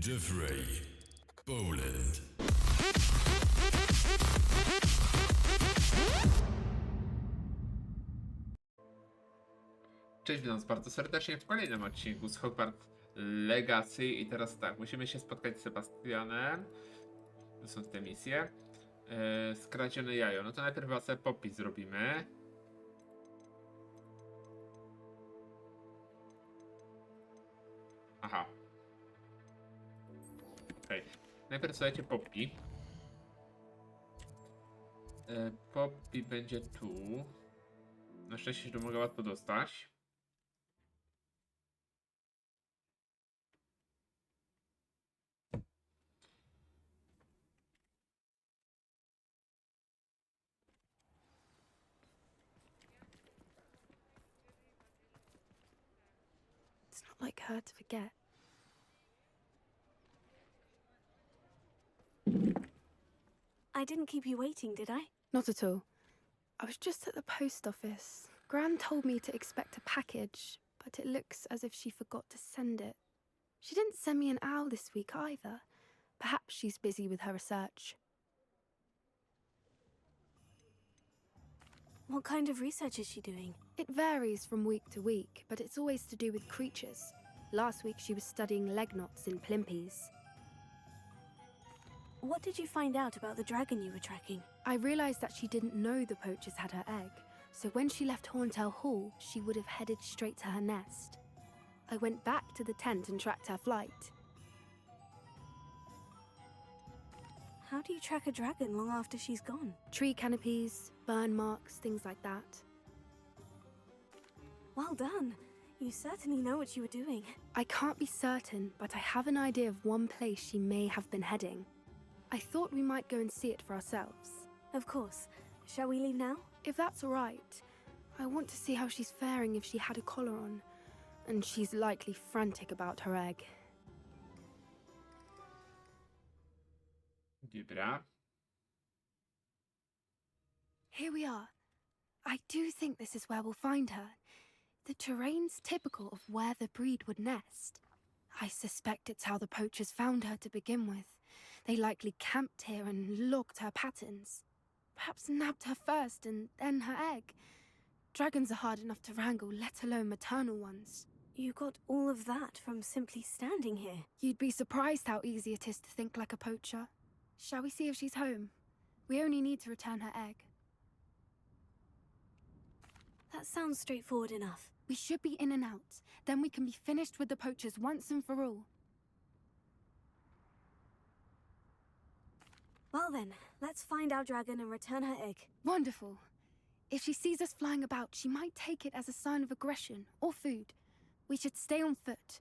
Jeffrey, Poland. Cześć, witam was bardzo serdecznie w kolejnym odcinku z Hogwart Legacy i teraz tak, musimy się spotkać z Sebastianem. To są te misje. Skradzione jajo. No to najpierw chyba sobie popis zrobimy. Aha. Okej. Najpierw słuchajcie Poppy. Poppy będzie tu. Na szczęście się tu mogę łatwo dostać. It's not like her to forget. I didn't keep you waiting, did I? Not at all. I was just at the post office. Gran told me to expect a package, but it looks as if she forgot to send it. She didn't send me an owl this week either. Perhaps she's busy with her research. What kind of research is she doing? It varies from week to week, but it's always to do with creatures. Last week she was studying leg knots in plimpies. What did you find out about the dragon you were tracking? I realized that she didn't know the poachers had her egg, so when she left Horntail Hall, she would have headed straight to her nest. I went back to the tent and tracked her flight. How do you track a dragon long after she's gone? Tree canopies, burn marks, things like that. Well done. You certainly know what you were doing. I can't be certain, but I have an idea of one place she may have been heading. I thought we might go and see it for ourselves. Of course. Shall we leave now? If that's all right. I want to see how she's faring if she had a collar on. And she's likely frantic about her egg. Dobra. Here we are. I do think this is where we'll find her. The terrain's typical of where the breed would nest. I suspect it's how the poachers found her to begin with. They likely camped here and logged her patterns. Perhaps nabbed her first and then her egg. Dragons are hard enough to wrangle, let alone maternal ones. You got all of that from simply standing here. You'd be surprised how easy it is to think like a poacher. Shall we see if she's home? We only need to return her egg. That sounds straightforward enough. We should be in and out. Then we can be finished with the poachers once and for all. Well then, let's find our dragon and return her egg. Wonderful. If she sees us flying about, she might take it as a sign of aggression or food. We should stay on foot.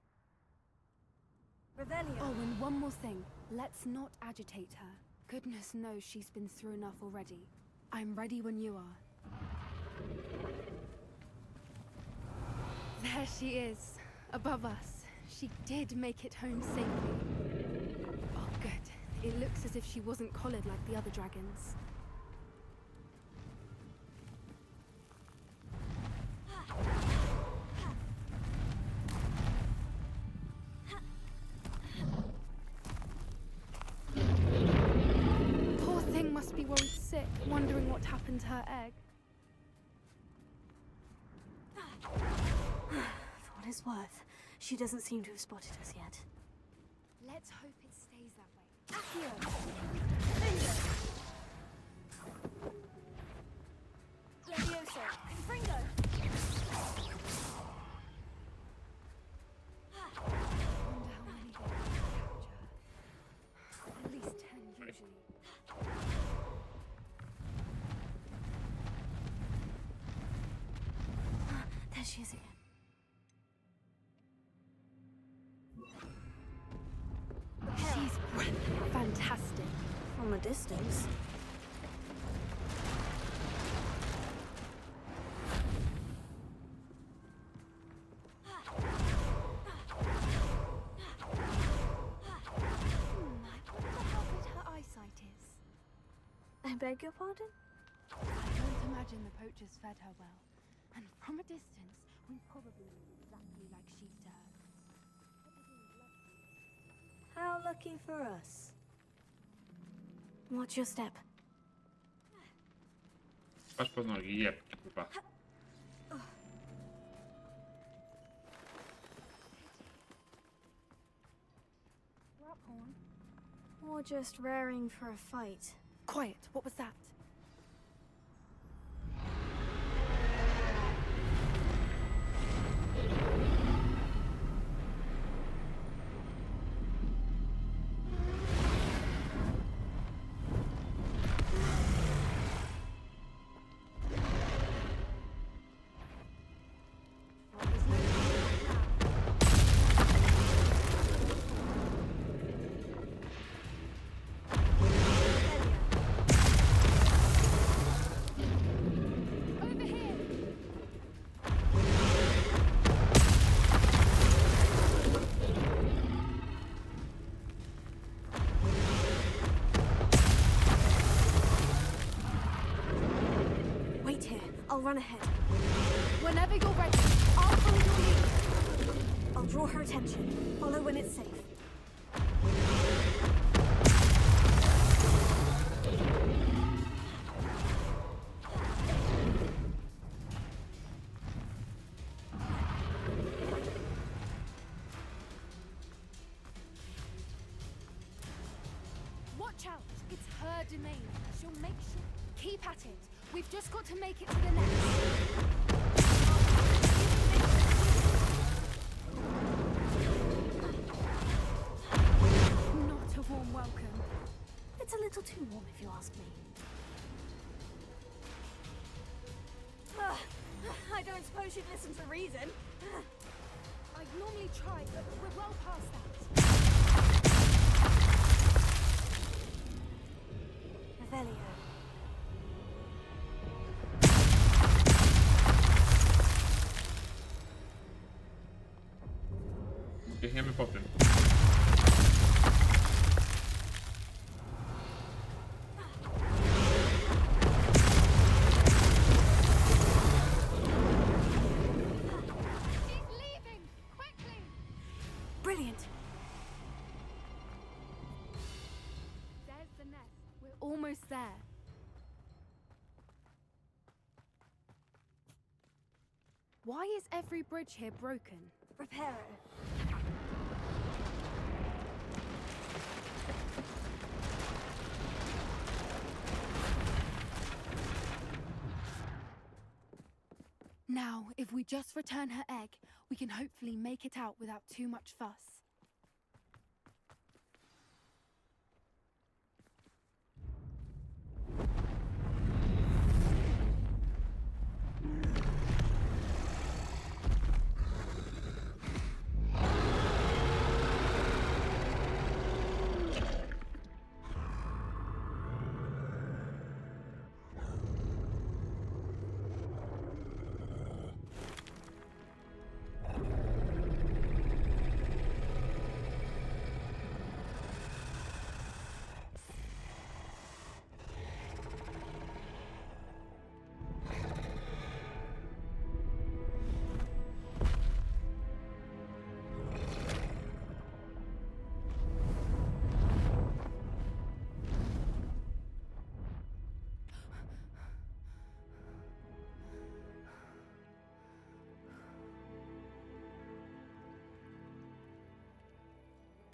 Revelio. Oh, and one more thing. Let's not agitate her. Goodness knows she's been through enough already. I'm ready when you are. There she is, above us. She did make it home safely. Oh, good. It looks as if she wasn't collared like the other dragons. Poor thing must be worried sick, wondering what happened to her egg. For what it's worth, she doesn't seem to have spotted us yet. Let's hope it stays that way. Accio! Levioso! Confringo! Wonder how many they can capture. At least 10 usually. There she is again. She's fantastic. From a distance. I wonder how good her eyesight is. I beg your pardon? I don't imagine the poachers fed her well. And from a distance, we probably look exactly like sheep to her. How Lucky for us. Watch your step. Patrz pod nogi, jeb, kurwa. Or just raring for a fight. Quiet, what was that? Wait here. I'll run ahead. Whenever you're ready, I'll follow your lead. I'll draw her attention. Follow when it's safe. Watch out, it's her domain. She'll make sure. Keep at it. We've just got to make it to the nest. Not a warm welcome. It's a little too warm if you ask me. I don't suppose you'd listen to reason. I'd normally try, but we're well past that. Revelio. Biegniemy po tym. She's leaving! Quickly! Brilliant. There's the nest. We're almost there. Why is every bridge here broken? Repair it. Now, if we just return her egg, we can hopefully make it out without too much fuss.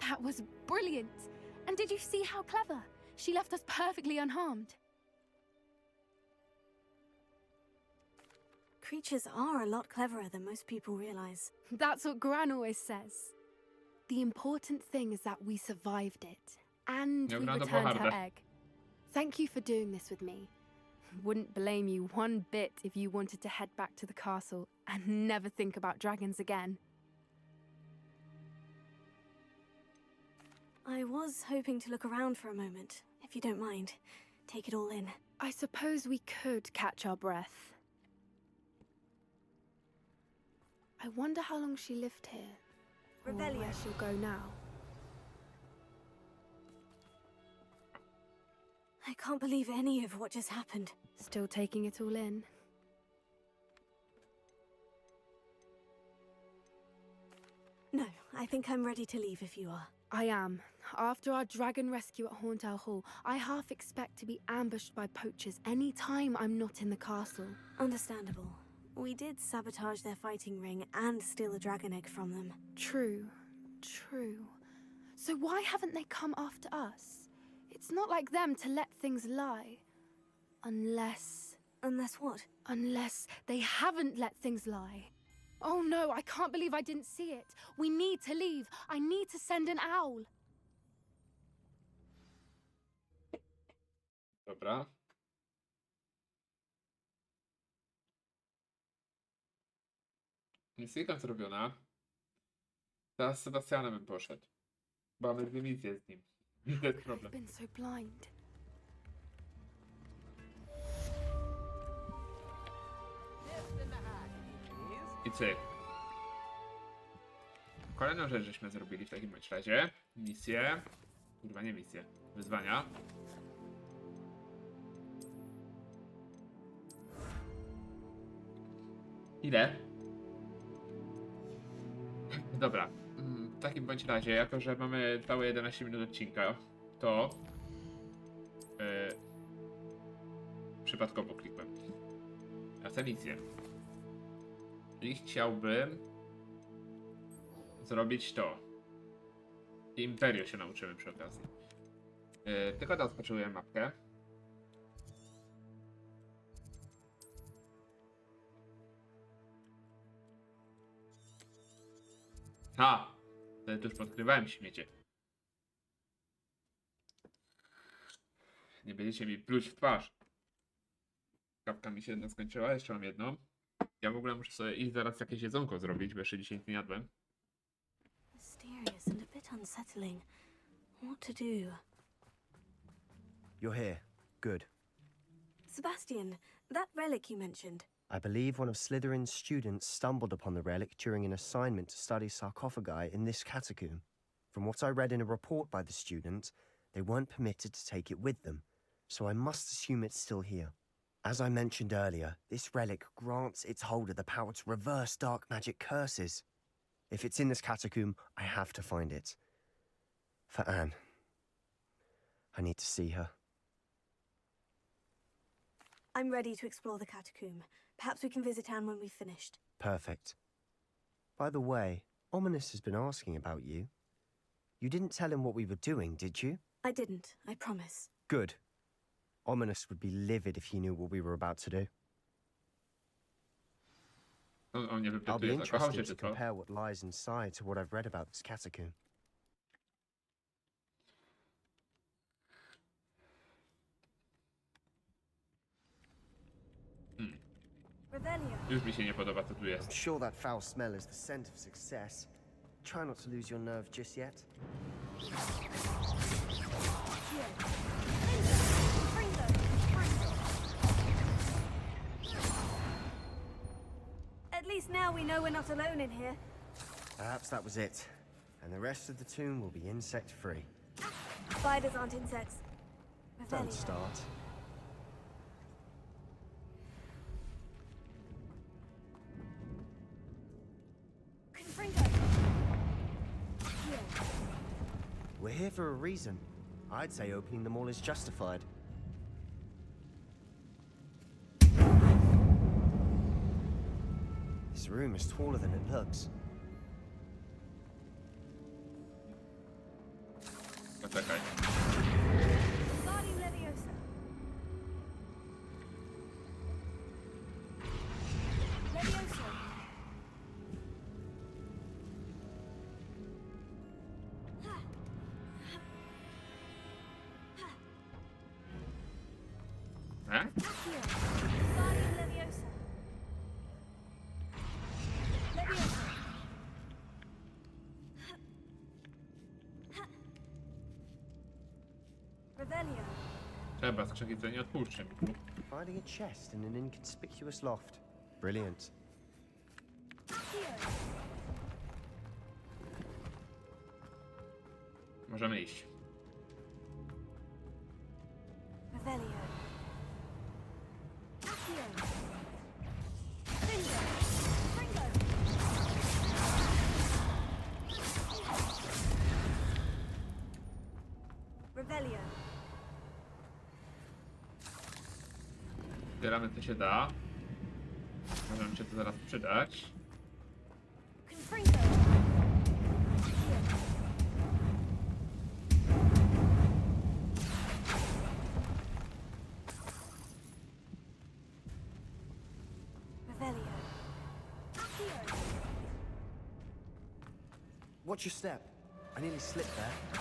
That was brilliant! And did you see how clever? She left us perfectly unharmed. Creatures are a lot cleverer than most people realize. That's what Gran always says. The important thing is that we survived it. And we Dobra, to returned her pohardę. egg. Thank you for doing this with me. Wouldn't blame you one bit if you wanted to head back to the castle and never think about dragons again. I was hoping to look around for a moment, if you don't mind. Take it all in. I suppose we could catch our breath. I wonder how long she lived here. Or Revelio. where she'll go now. I can't believe any of what just happened. Still taking it all in. No, I think I'm ready to leave if you are. I am. After our dragon rescue at Hauntel Hall, I half expect to be ambushed by poachers any time I'm not in the castle. Understandable. We did sabotage their fighting ring and steal a dragon egg from them. True. True. So why haven't they come after us? It's not like them to let things lie. Unless What? Unless they haven't let things lie. Oh no, I can't believe I didn't see it. We need to leave. I need to send an owl. Dobra. Misja zrobiona. Teraz z Sebastianem bym poszedł. Bo mamy dwie misje z nim. To jest problem. Been so blind. I cyk. Kolejną rzecz żeśmy zrobili w takim bądź razie. Misję. Kurwa, nie misję. Wyzwania. Ile? Dobra. W takim bądź razie, jako że mamy całe 11 minut odcinka, to przypadkowo klikłem. Ja chcę misję. I chciałbym zrobić to. I Imperio się nauczymy przy okazji. Tylko rozpoczęły mapkę. Ha! Wtedy tu już podkrywałem śmiecie. Nie będziecie mi pluć w twarz. Kapka mi się jedna skończyła, jeszcze mam jedną. Ja w ogóle muszę sobie iść zaraz jakieś jedzonko zrobić, bo jeszcze dzisiaj nie jadłem. Mysterious and a bit unsettling. What to do? You're here. Good. Sebastian, that relic you mentioned. I believe one of Slytherin's students stumbled upon the relic during an assignment to study sarcophagi in this catacomb. From what I read in a report by the student, they weren't permitted to take it with them, so I must assume it's still here. As I mentioned earlier, this relic grants its holder the power to reverse dark magic curses. If it's in this catacomb, I have to find it. For Anne. I need to see her. I'm ready to explore the catacomb. Perhaps we can visit Anne when we've finished. Perfect. By the way, Ominous has been asking about you. You didn't tell him what we were doing, did you? I didn't, I promise. Good. Ominous would be livid if he knew what we were about to do. On nie I'll be wypytuje, zakochał się interested czy to co? compare what lies inside to what I've read about this catacomb. Revelio. Już mi się nie podoba, co tu I'm jest. sure that foul smell is the scent of success. Try not to lose your nerve just yet. At least now we know we're not alone in here. Perhaps that was it. And the rest of the tomb will be insect-free. Spiders aren't insects. Don't Revelio. start. Confringo. Here. We're here for a reason. I'd say opening them all is justified. This room is taller than it looks. Poczekaj. Guardian Leviosa. Leviosa. E? Here. Guardian Leviosa. Leviosa. Revelio. Trzeba, skrzynki co nie odpuszczę mi tu. Finding a chest in an inconspicuous loft. Brilliant. Here. Możemy iść. Revelio. Here. Fringo. Fringo. Revelio. Zbieramy co się da. Może mi się to zaraz przydać. Confringo. Revelio. Accio. Watch your step. I nearly slipped there.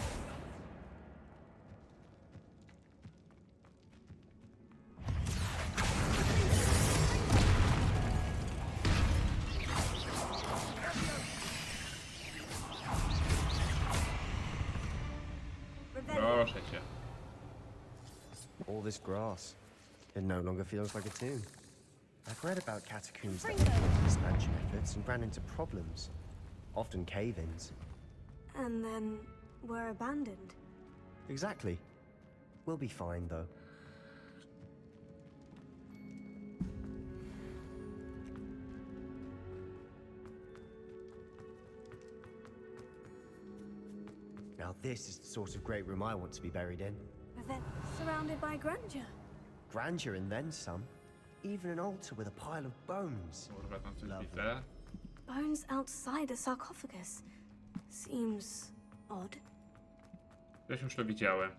Revelio. Proszę cię. All this grass. It no longer feels like a tomb. I've read about catacombs that Confringo. failed expansion efforts and ran into problems. Often cave-ins. And then were abandoned. Exactly. We'll be fine, though. Now this is the sort of great room I want to be buried in. Surrounded by grandeur. Grandeur and then some. Even an altar with a pile of bones. Kurwa, tam coś Lovely. widzę. Bones outside a sarcophagus. Seems odd. Gdzieś już to widziałem.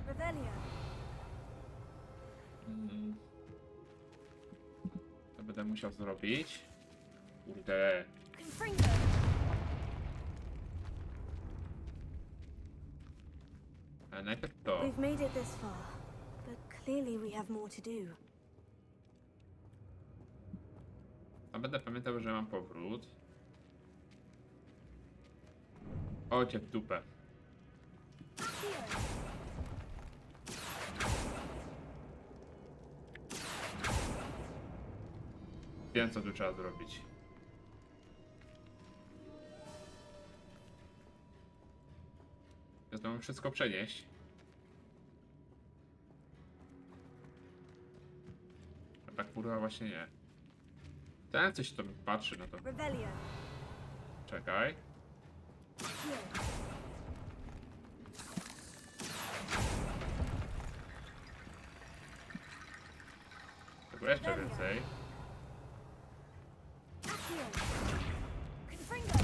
Revelio. To będę musiał zrobić. Kurde. Confringo. Ale najpierw to. We've made it this far, but clearly we have more to do. A będę pamiętał, że mam powrót. O cię w dupę. Wiem, co tu trzeba zrobić. Ja to mam wszystko przenieść. A tak kurwa właśnie nie. Ten coś to mi patrzy na to. Revelio. Czekaj. Tego jeszcze więcej. Confringo.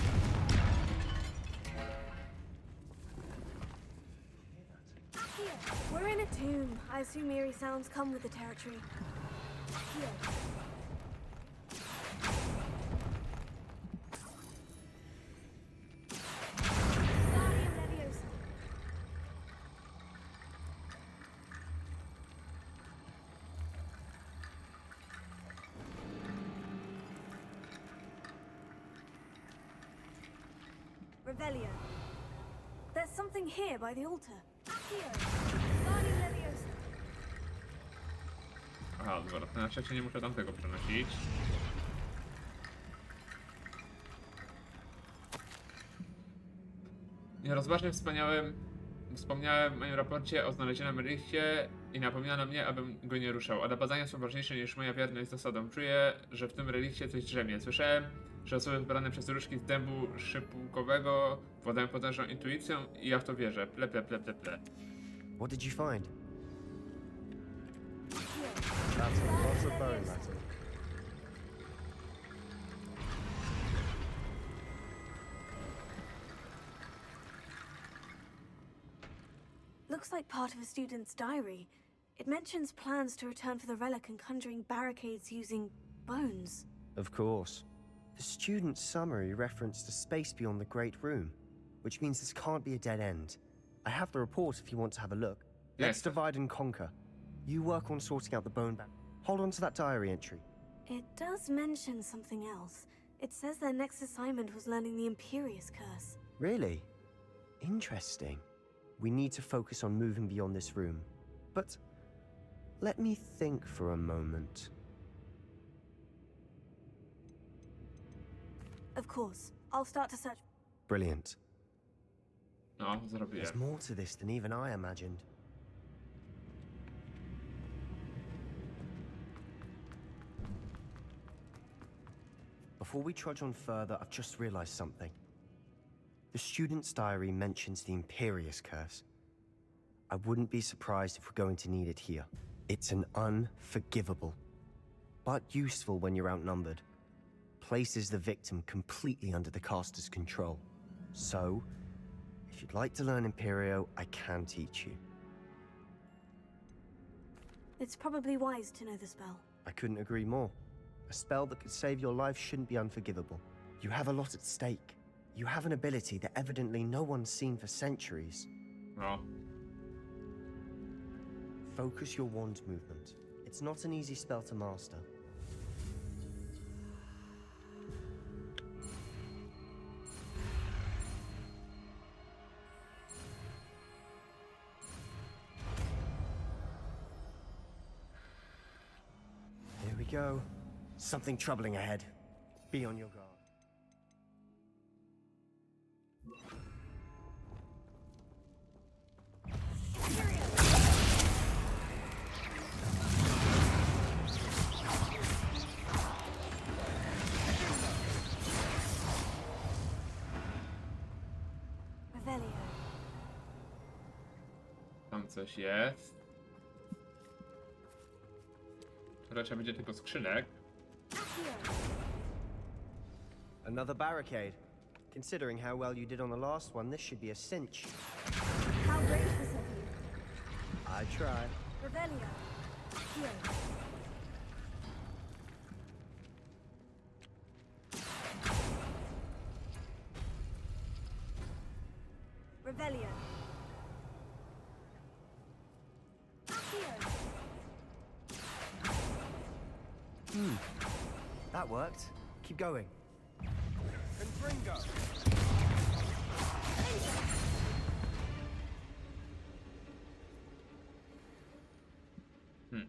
We're in a tomb. I assume eerie sounds come with the territory. Guardian Leviosa. Revelio. There's something here by the altar. Guardian Leviosa. Aha, dobra, to na szczęście nie muszę tamtego przenosić. Nierozważnie wspomniałem w moim raporcie o znalezionym relikcie i napominano mnie, abym go nie ruszał. A te badania są ważniejsze niż moja wierność zasadom. Czuję, że w tym relikcie coś drzemie. Słyszałem, że osoby wybrane przez różki z dębu szypułkowego władają potężną intuicją i ja w to wierzę. Ple, ple, ple, ple, ple. What did you find? That's lots of bone metal. Looks like part of a student's diary. It mentions plans to return for the relic and conjuring barricades using bones. Of course. The student's summary referenced a space beyond the Great Room, which means this can't be a dead end. I have the report if you want to have a look. Let's Yes. divide and conquer. You work on sorting out the bone back. Hold on to that diary entry. It does mention something else. It says their next assignment was learning the Imperious Curse. Really? Interesting. We need to focus on moving beyond this room. But let me think for a moment. Of course. I'll start to search. Brilliant. No, zrobiłem. There's more to this than even I imagined. Before we trudge on further, I've just realized something. The student's diary mentions the Imperious Curse. I wouldn't be surprised if we're going to need it here. It's an unforgivable, but useful when you're outnumbered. Places the victim completely under the caster's control. So, if you'd like to learn Imperio, I can teach you. It's probably wise to know the spell. I couldn't agree more. A spell that could save your life shouldn't be unforgivable. You have a lot at stake. You have an ability that evidently no one's seen for centuries. No. Focus your wand movement. It's not an easy spell to master. Here we go. Something troubling ahead. Be on your guard. Revelio. Tam coś jest. Raczej będzie tylko skrzynek. Another barricade. Considering how well you did on the last one, this should be a cinch. How gracious of you. I tried. Revelio. Here. Revelio. Here. That worked. Keep going. Confringo. Here.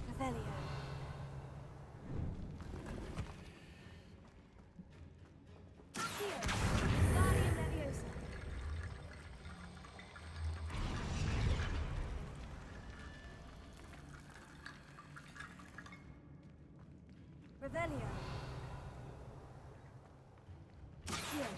Revelio. Here. Guardian Leviosa. Revelio. Here.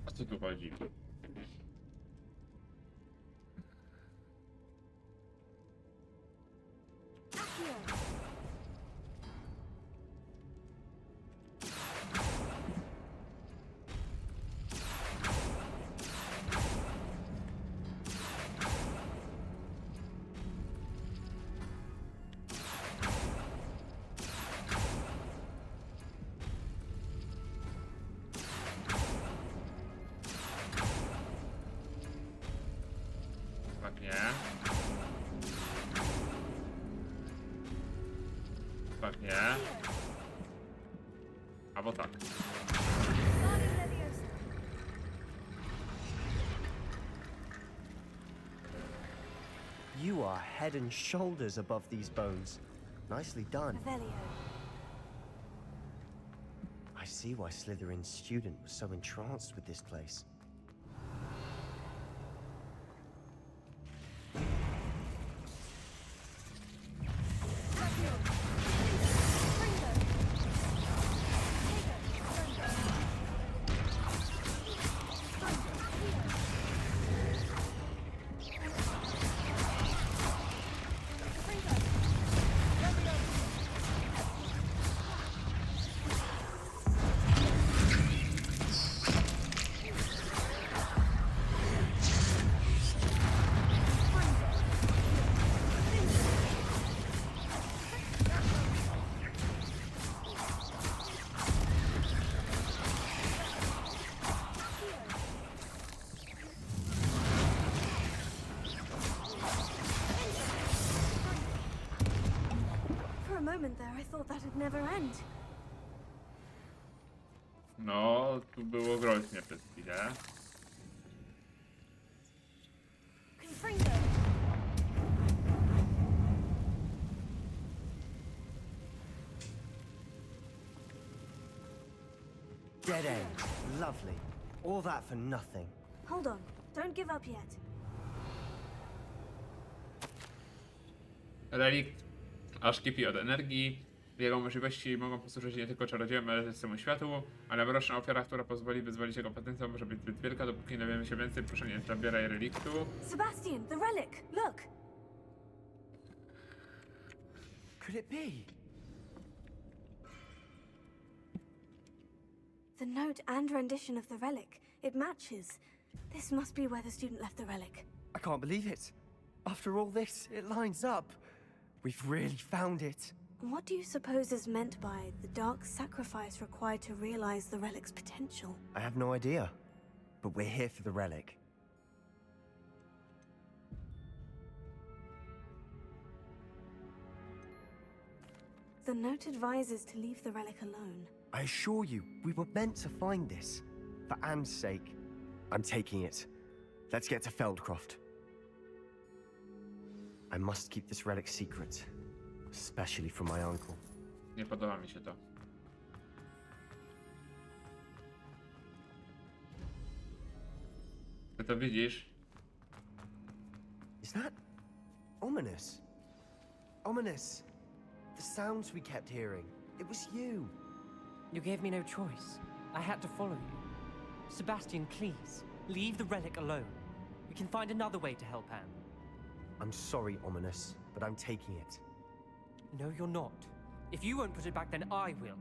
O co tu chodzi? Here. Tak nie. Tak nie. Here. Albo tak. Guardian Leviosa. You are head and shoulders above these bones. Nicely done. Revelio. I see why Slytherin's student was so entranced with this place. moment there, I thought that'd never end. No, tu było groźnie przez chwilę. Confringo! Dead end. Lovely. All that for nothing. Hold on. Don't give up yet. Relikt aż kipi od energii. Jego możliwości mogą posłużyć nie tylko czarodziejom, ale też całemu światu, ale mroczna ofiara, która pozwoli wyzwolić jego potencjał, może być zbyt wielka. Dopóki nie dowiemy się więcej, proszę nie zabieraj reliktu. Sebastian, the relic! Look! Could it be? The note and rendition of the relic. It matches. This must be where the student left the relic. I can't believe it. After all this, it lines up. We've really found it. What do you suppose is meant by the dark sacrifice required to realize the relic's potential? I have no idea. But we're here for the relic. The note advises to leave the relic alone. I assure you, we were meant to find this. For Anne's sake. I'm taking it. Let's get to Feldcroft. I must keep this relic secret. Especially from my uncle. Nie podoba mi się to. Ty to widzisz? Is that ominous? Ominous. The sounds we kept hearing. It was you. You gave me no choice. I had to follow you. Sebastian, please, leave the relic alone. We can find another way to help Anne. I'm sorry, Ominous, but I'm taking it. No, you're not. If you won't put it back, then I will.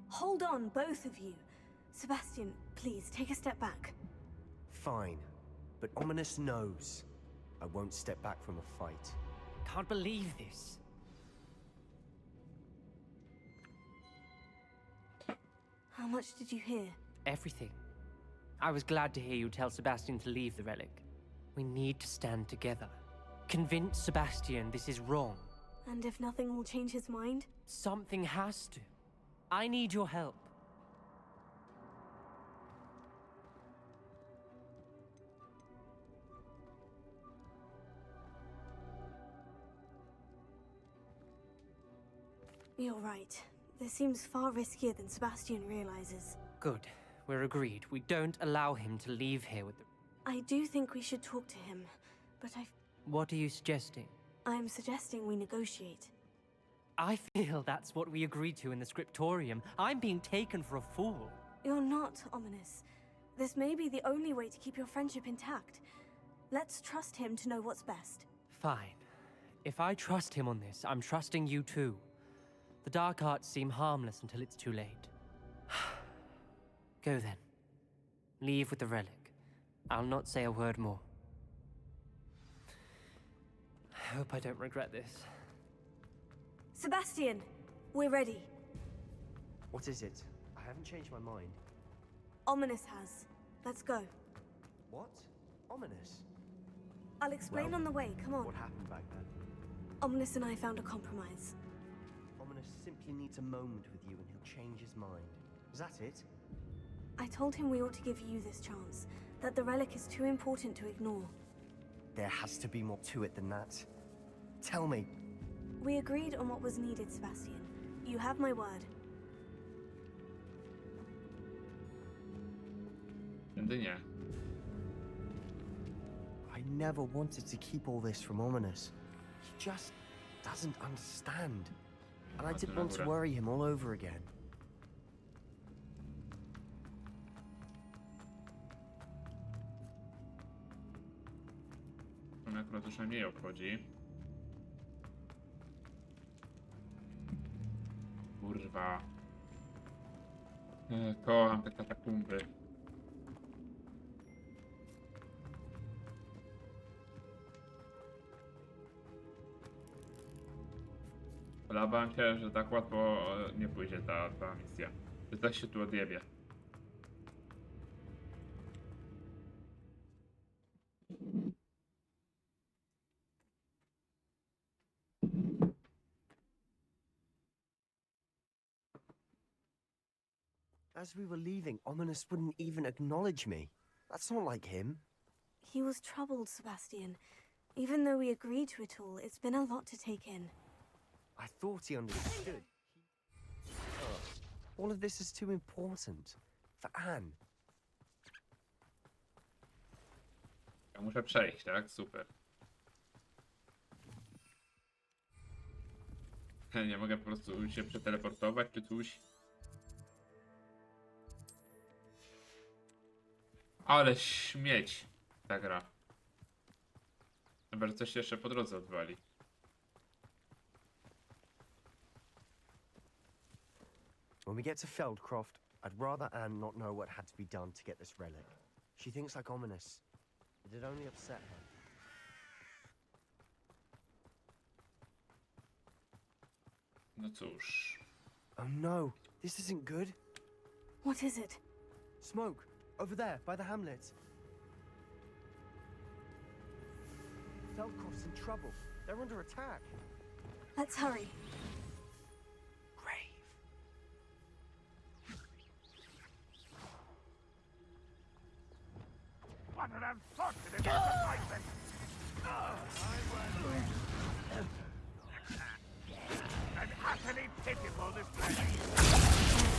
Hold on, both of you. Sebastian, please, take a step back. Fine. But Ominous knows. I won't step back from a fight. Can't believe this. How much did you hear? Everything. I was glad to hear you tell Sebastian to leave the relic. We need to stand together. Convince Sebastian this is wrong. And if nothing will change his mind? Something has to. I need your help. You're right. This seems far riskier than Sebastian realizes. Good. We're agreed. We don't allow him to leave here with the... I do think we should talk to him, but What are you suggesting? I'm suggesting we negotiate. I feel that's what we agreed to in the scriptorium. I'm being taken for a fool. You're not, Ominous. This may be the only way to keep your friendship intact. Let's trust him to know what's best. Fine. If I trust him on this, I'm trusting you too. The dark arts seem harmless until it's too late. Go then. Leave with the relic. I'll not say a word more. I hope I don't regret this. Sebastian, we're ready. What is it? I haven't changed my mind. Ominous has. Let's go. What? Ominous? I'll explain Well, on the way, come on. What happened back then? Ominous and I found a compromise. Ominous simply needs a moment with you and he'll change his mind. Is that it? I told him we ought to give you this chance, that the relic is too important to ignore. There has to be more to it than that. Tell me. We agreed on what was needed, Sebastian. You have my word. Nigdy nie. I never wanted to keep all this from Ominous. He just doesn't understand. And I didn't want to worry him all over again. To mnie akurat już najmniej obchodzi. Kurwa. Kocham te katakumby. Bałem się, że tak łatwo nie pójdzie ta misja. Że coś się tu odjebie. as we were leaving, Ominous wouldn't even acknowledge me. That's not like him. He was troubled, Sebastian. Even though we agreed to it all, it's been a lot to take in. I thought he understood. All of this is too important. For Anne. Ja muszę przejść, tak? Super. Nie mogę po prostu się przeteleportować czy coś. Ale śmieć ta gra. Chyba, że coś się jeszcze po drodze odwali. When we get to Feldcroft, I'd rather Anne not know what had to be done to get this relic. She thinks like Ominous. It'd only upset her. No cóż. Oh no, this isn't good. What is it? Smoke, over there, by the hamlet. Feldcroft's in trouble. They're under attack. Let's hurry. Grave. One of them fortunate disappointments! An utterly pitiful display!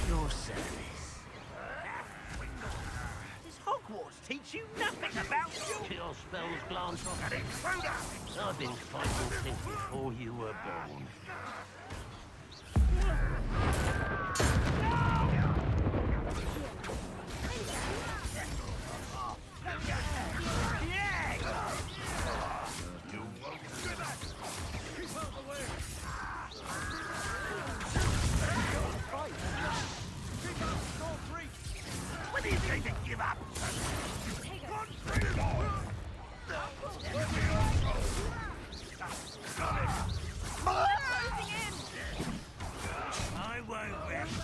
Your service. Does Hogwarts teach you nothing about kill spells, glance off? An intruder! I've been fighting since before you were born. When are you going to give up? I won't rest.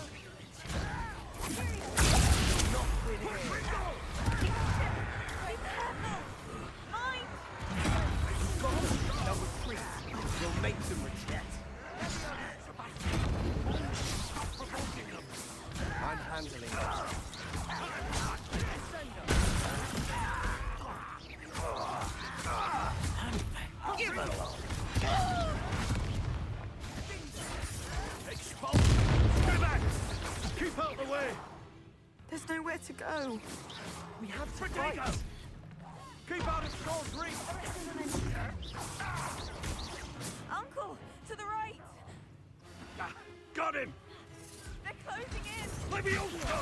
Number 3, we'll make them retreat. I'm handling it. Give her Stay back! Keep out the way! There's nowhere to go. We have to Potato! fight. Keep out of Skull's reach! Uncle, to the right. Got him! They're closing in. Let me also!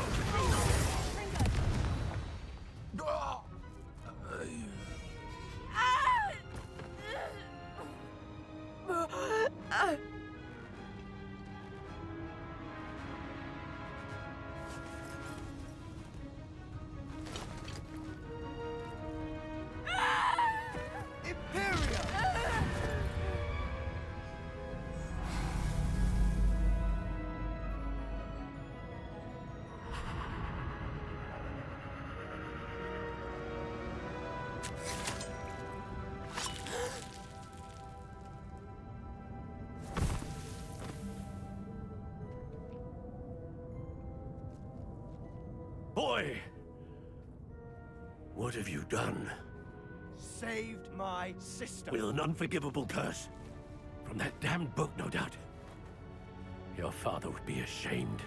Boy! What have you done? Saved my sister. With an unforgivable curse. From that damned book, no doubt. Your father would be ashamed.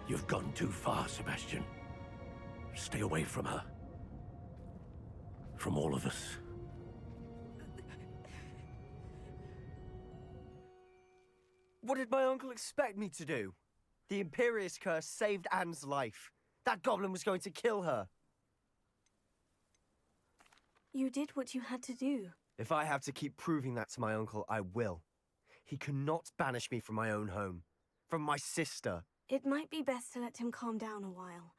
You've gone too far, Sebastian. Stay away from her. From all of us. What did my uncle expect me to do? The Imperious curse saved Anne's life. That goblin was going to kill her. You did what you had to do. If I have to keep proving that to my uncle, I will. He cannot banish me from my own home. From my sister. It might be best to let him calm down a while.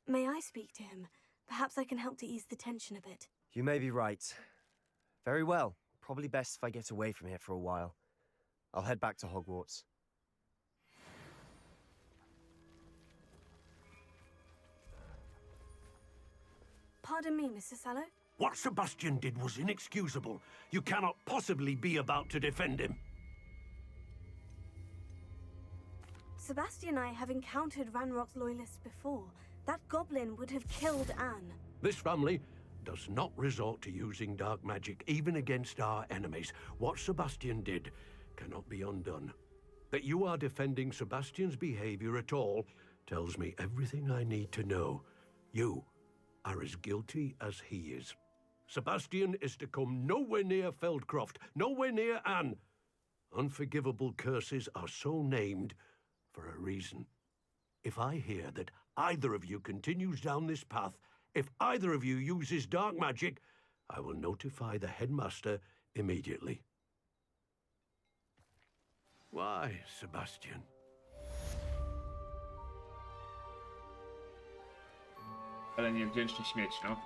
May I speak to him? Perhaps I can help to ease the tension a bit. You may be right. Very well. Probably best if I get away from here for a while. I'll head back to Hogwarts. Pardon me, Mr. Sallow. What Sebastian did was inexcusable. You cannot possibly be about to defend him. Sebastian and I have encountered Ranrock's loyalists before. That goblin would have killed Anne. This family does not resort to using dark magic even against our enemies. What Sebastian did cannot be undone. That you are defending Sebastian's behavior at all tells me everything I need to know. You are as guilty as he is. Sebastian is to come nowhere near Feldcroft, nowhere near Anne. Unforgivable curses are so named for a reason. If I hear that either of you continues down this path, if either of you uses dark magic, I will notify the headmaster immediately. Why, Sebastian? Ale niewdzięczny śmieć, no.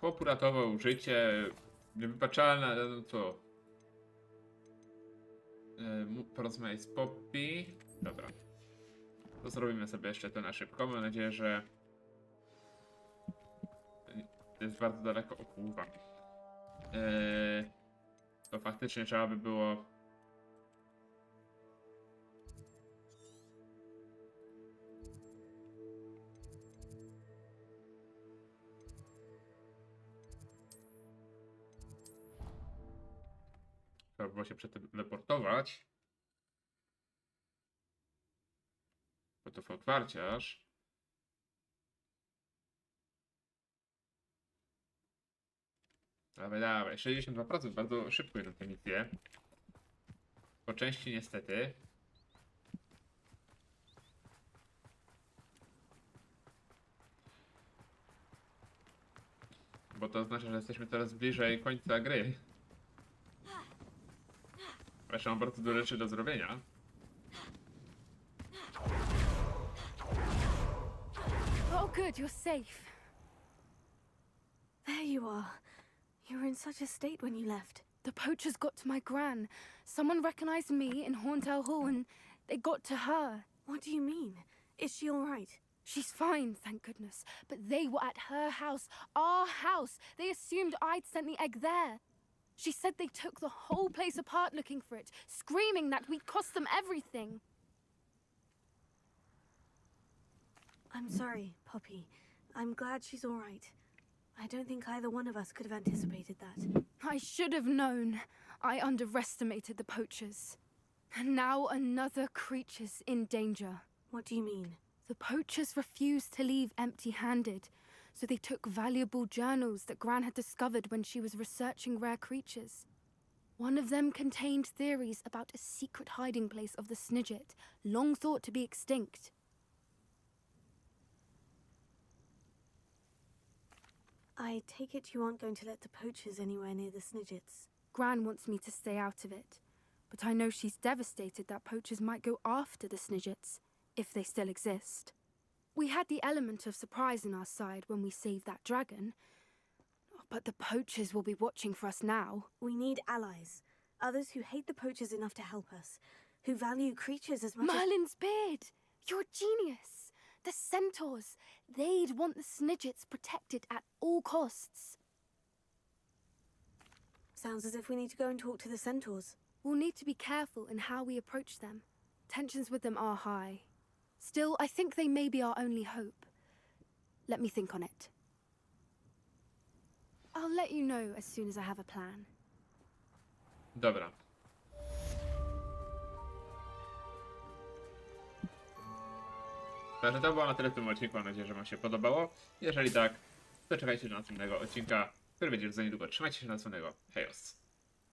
Chłop uratował życie. Niewybaczalne, no co? Porozmawiaj z Poppy. Dobra. To zrobimy sobie jeszcze to na szybko. Mam nadzieję, że to jest bardzo daleko. O kurwa. To faktycznie trzeba by było. Trzeba było się przeteleportować. Bo to otwarciarz. Dawaj, dawaj. 62%. Bardzo szybko idą te misje. Po części niestety. Bo to oznacza, że jesteśmy coraz bliżej końca gry. Jeszcze mam bardzo dużo rzeczy do zrobienia. Oh, good, you're safe. There you are. You were in such a state when you left. The poachers got to my gran. Someone recognized me in Horntail Hall and they got to her. What do you mean? Is she all right? She's fine, thank goodness. But they were at her house, our house. They assumed I'd sent the egg there. She said they took the whole place apart looking for it, screaming that we'd cost them everything. I'm sorry, Poppy. I'm glad she's all right. I don't think either one of us could have anticipated that. I should have known. I underestimated the poachers. And now another creature's in danger. What do you mean? The poachers refused to leave empty-handed, so they took valuable journals that Gran had discovered when she was researching rare creatures. One of them contained theories about a secret hiding place of the Snidget, long thought to be extinct. I take it you aren't going to let the poachers anywhere near the Snidgets. Gran wants me to stay out of it, but I know she's devastated that poachers might go after the Snidgets, if they still exist. We had the element of surprise on our side when we saved that dragon, but the poachers will be watching for us now. We need allies. Others who hate the poachers enough to help us. Who value creatures as much Merlin's beard! You're a genius! The centaurs! They'd want the Snidgets protected at all costs. Sounds as if we need to go and talk to the centaurs. We'll need to be careful in how we approach them. Tensions with them are high. Still, I think they may be our only hope. Let me think on it. I'll let you know as soon as I have a plan. Dobra. Także to było na tyle w tym odcinku. Mam nadzieję, że wam się podobało. Jeżeli tak, to czekajcie do następnego odcinka, który będzie już za niedługo. Trzymajcie się, do następnego. Hejos.